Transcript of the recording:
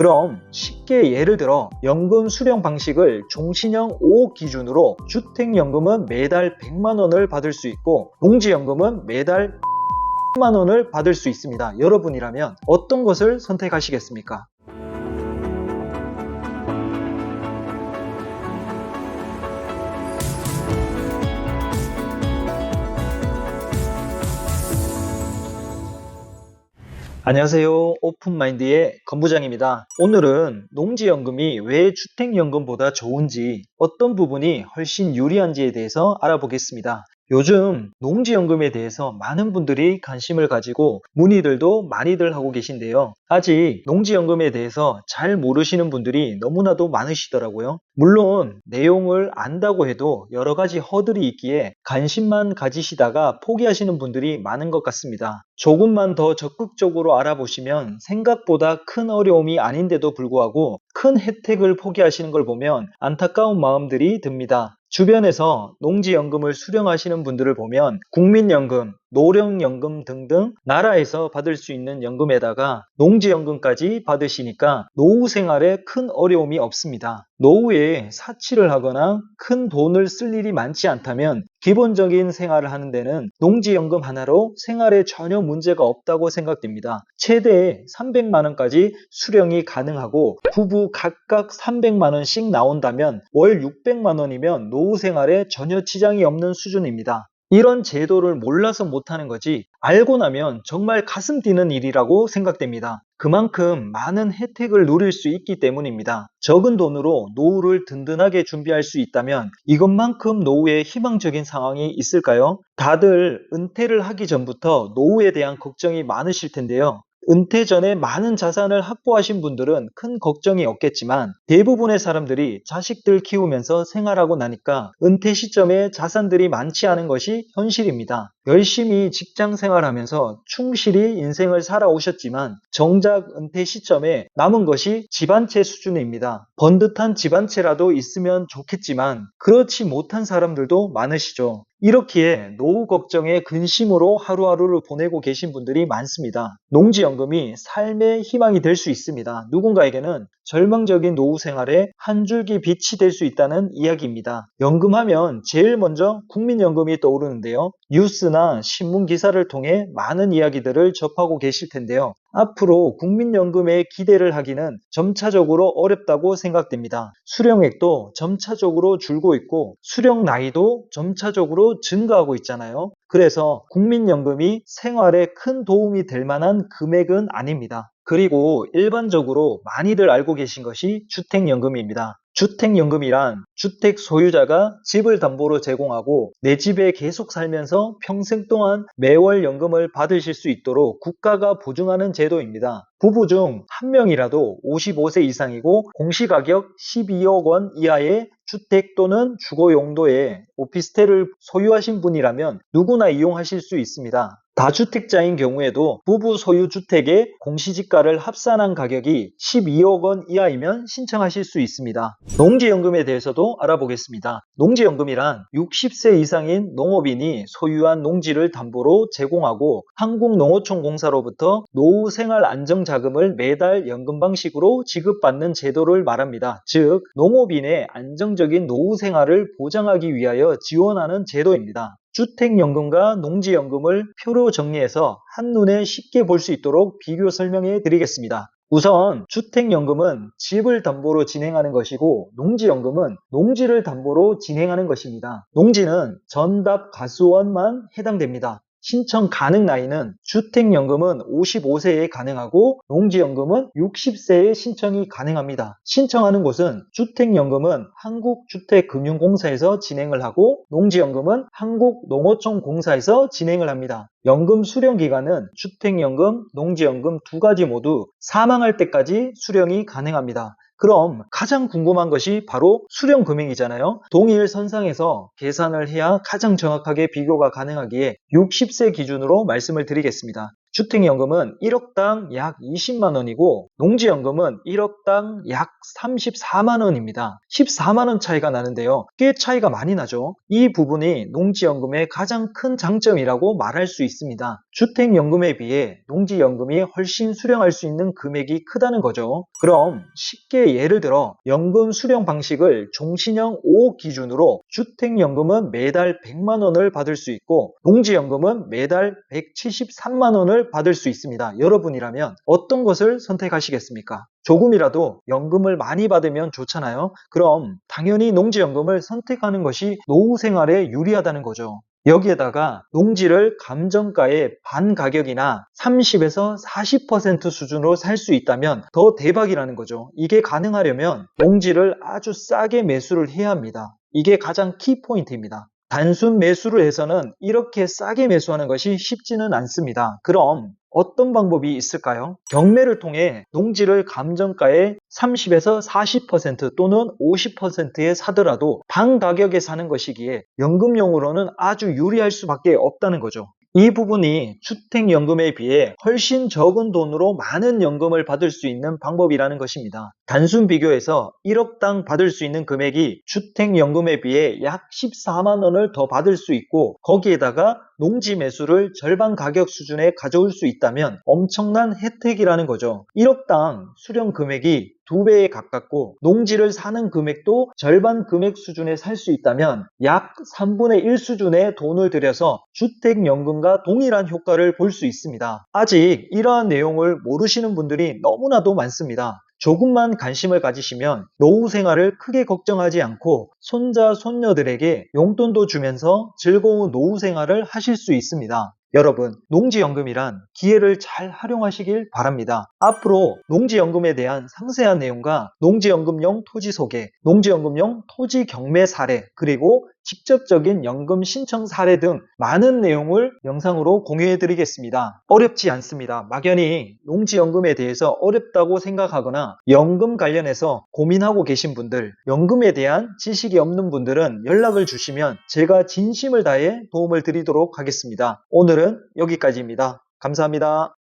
그럼 쉽게 예를 들어 연금 수령 방식을 종신형 5 기준으로 주택연금은 매달 100만원을 받을 수 있고 농지연금은 매달 10만원을 받을 수 있습니다. 여러분이라면 어떤 것을 선택하시겠습니까? 안녕하세요. 오픈마인드의 건부장입니다. 오늘은 농지연금이 왜 주택연금보다 좋은지, 어떤 부분이 훨씬 유리한지에 대해서 알아보겠습니다. 요즘 농지연금에 대해서 많은 분들이 관심을 가지고 문의들도 많이들 하고 계신데요. 아직 농지연금에 대해서 잘 모르시는 분들이 너무나도 많으시더라고요. 물론 내용을 안다고 해도 여러 가지 허들이 있기에 관심만 가지시다가 포기하시는 분들이 많은 것 같습니다. 조금만 더 적극적으로 알아보시면 생각보다 큰 어려움이 아닌데도 불구하고 큰 혜택을 포기하시는 걸 보면 안타까운 마음들이 듭니다. 주변에서 농지연금을 수령하시는 분들을 보면 국민연금, 노령연금 등등 나라에서 받을 수 있는 연금에다가 농지연금까지 받으시니까 노후 생활에 큰 어려움이 없습니다. 노후에 사치를 하거나 큰 돈을 쓸 일이 많지 않다면 기본적인 생활을 하는 데는 농지연금 하나로 생활에 전혀 문제가 없다고 생각됩니다. 최대 300만원까지 수령이 가능하고 부부 각각 300만원씩 나온다면 월 600만원이면 노후 생활에 전혀 지장이 없는 수준입니다. 이런 제도를 몰라서 못하는 거지 알고 나면 정말 가슴 뛰는 일이라고 생각됩니다. 그만큼 많은 혜택을 누릴 수 있기 때문입니다. 적은 돈으로 노후를 든든하게 준비할 수 있다면 이것만큼 노후에 희망적인 상황이 있을까요? 다들 은퇴를 하기 전부터 노후에 대한 걱정이 많으실 텐데요. 은퇴 전에 많은 자산을 확보하신 분들은 큰 걱정이 없겠지만 대부분의 사람들이 자식들 키우면서 생활하고 나니까 은퇴 시점에 자산들이 많지 않은 것이 현실입니다. 열심히 직장 생활하면서 충실히 인생을 살아오셨지만 정작 은퇴 시점에 남은 것이 집 한 채 수준입니다. 번듯한 집 한 채라도 있으면 좋겠지만 그렇지 못한 사람들도 많으시죠. 이렇기에 노후 걱정에 근심으로 하루하루를 보내고 계신 분들이 많습니다. 농지연금이 삶의 희망이 될 수 있습니다. 누군가에게는 절망적인 노후 생활에 한 줄기 빛이 될 수 있다는 이야기입니다. 연금하면 제일 먼저 국민연금이 떠오르는데요. 뉴스나 신문 기사를 통해 많은 이야기들을 접하고 계실 텐데요. 앞으로 국민연금에 기대를 하기는 점차적으로 어렵다고 생각됩니다. 수령액도 점차적으로 줄고 있고 수령 나이도 점차적으로 증가하고 있잖아요. 그래서 국민연금이 생활에 큰 도움이 될 만한 금액은 아닙니다. 그리고 일반적으로 많이들 알고 계신 것이 주택연금입니다. 주택연금이란 주택 소유자가 집을 담보로 제공하고 내 집에 계속 살면서 평생 동안 매월 연금을 받으실 수 있도록 국가가 보증하는 제도입니다. 부부 중 한 명이라도 55세 이상이고 공시가격 12억 원 이하의 주택 또는 주거 용도의 오피스텔을 소유하신 분이라면 누구나 이용하실 수 있습니다. 다주택자인 경우에도 부부 소유 주택의 공시지가를 합산한 가격이 12억 원 이하이면 신청하실 수 있습니다. 농지연금에 대해서도 알아보겠습니다. 농지연금이란 60세 이상인 농업인이 소유한 농지를 담보로 제공하고 한국농어촌공사로부터 노후 생활 안정자금을 매달 연금 방식으로 지급받는 제도를 말합니다. 즉, 농업인의 안정적인 노후 생활을 보장하기 위하여 지원하는 제도입니다. 주택연금과 농지연금을 표로 정리해서 한눈에 쉽게 볼 수 있도록 비교 설명해 드리겠습니다. 우선 주택연금은 집을 담보로 진행하는 것이고 농지연금은 농지를 담보로 진행하는 것입니다. 농지는 전답 가수원만 해당됩니다. 신청 가능 나이는 주택연금은 55세에 가능하고 농지연금은 60세에 신청이 가능합니다. 신청하는 곳은 주택연금은 한국주택금융공사에서 진행을 하고 농지연금은 한국농어촌공사에서 진행을 합니다. 연금 수령 기간은 주택연금, 농지연금 두 가지 모두 사망할 때까지 수령이 가능합니다. 그럼 가장 궁금한 것이 바로 수령 금액이잖아요. 동일 선상에서 계산을 해야 가장 정확하게 비교가 가능하기에 60세 기준으로 말씀을 드리겠습니다. 주택연금은 1억당 약 20만 원이고 농지연금은 1억당 약 34만 원입니다. 14만 원 차이가 나는데요. 꽤 차이가 많이 나죠. 이 부분이 농지연금의 가장 큰 장점이라고 말할 수 있습니다. 주택연금에 비해 농지연금이 훨씬 수령할 수 있는 금액이 크다는 거죠. 그럼 쉽게 예를 들어 연금 수령 방식을 종신형 5억 기준으로 주택연금은 매달 100만 원을 받을 수 있고 농지연금은 매달 173만 원을 받을 수 있습니다. 여러분이라면 어떤 것을 선택하시겠습니까? 조금이라도 연금을 많이 받으면 좋잖아요. 그럼 당연히 농지연금을 선택하는 것이 노후 생활에 유리하다는 거죠. 여기에다가 농지를 감정가의 반 가격이나 30에서 40% 수준으로 살 수 있다면 더 대박이라는 거죠. 이게 가능하려면 농지를 아주 싸게 매수를 해야 합니다. 이게 가장 키포인트입니다. 단순 매수를 해서는 이렇게 싸게 매수하는 것이 쉽지는 않습니다. 그럼 어떤 방법이 있을까요? 경매를 통해 농지를 감정가의 30에서 40% 또는 50%에 사더라도 반 가격에 사는 것이기에 연금용으로는 아주 유리할 수밖에 없다는 거죠. 이 부분이 주택연금에 비해 훨씬 적은 돈으로 많은 연금을 받을 수 있는 방법이라는 것입니다. 단순 비교해서 1억당 받을 수 있는 금액이 주택연금에 비해 약 14만 원을 더 받을 수 있고 거기에다가 농지 매수를 절반 가격 수준에 가져올 수 있다면 엄청난 혜택이라는 거죠. 1억당 수령 금액이 2배에 가깝고 농지를 사는 금액도 절반 금액 수준에 살 수 있다면 약 3분의 1 수준의 돈을 들여서 주택연금과 동일한 효과를 볼 수 있습니다. 아직 이러한 내용을 모르시는 분들이 너무나도 많습니다. 조금만 관심을 가지시면 노후 생활을 크게 걱정하지 않고 손자, 손녀들에게 용돈도 주면서 즐거운 노후 생활을 하실 수 있습니다. 여러분, 농지연금이란 기회를 잘 활용하시길 바랍니다. 앞으로 농지연금에 대한 상세한 내용과 농지연금용 토지 소개, 농지연금용 토지 경매 사례, 그리고 직접적인 연금 신청 사례 등 많은 내용을 영상으로 공유해 드리겠습니다. 어렵지 않습니다. 막연히 농지연금에 대해서 어렵다고 생각하거나 연금 관련해서 고민하고 계신 분들, 연금에 대한 지식이 없는 분들은 연락을 주시면 제가 진심을 다해 도움을 드리도록 하겠습니다. 오늘은 여기까지입니다. 감사합니다.